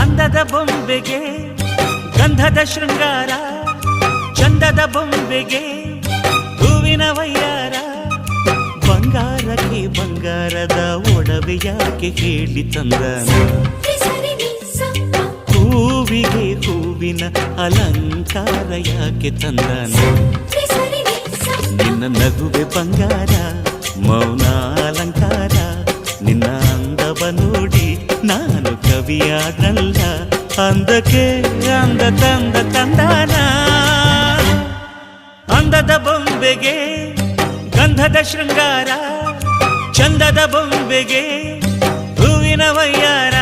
ಅಂದದ ಬೊಂಬೆಗೆ ಗಂಧದ ಶೃಂಗಾರ, ಚಂದದ ಬೊಂಬೆಗೆ ಹೂವಿನ ವಯ್ಯಾರ. ಬಂಗಾರಕ್ಕೆ ಬಂಗಾರದ ಒಡವೆ ಯಾಕೆ ಹೇಳಿ ತಂದನ, ಹೂವಿಗೆ ಹೂವಿನ ಅಲಂಕಾರ ಯಾಕೆ ತಂದನ. ನಿನ್ನ ನಗುವೆ ಬಂಗಾರ, ಮೌನ ಅಲಂಕಾರ, ನಿನ್ನ ಅಂದವ ನೋಡಿ ನಾನು ಕವಿಯಾದಲ್ಲ. ಅಂದಕ್ಕೆ ಅಂದ ತಂದ ತಂದಾನ. ಅಂದದ ಬೊಂಬೆಗೆ ಗಂಧದ ಶೃಂಗಾರ, ಚಂದದ ಬೊಂಬೆಗೆ ಹೂವಿನ ವಯ್ಯಾರ.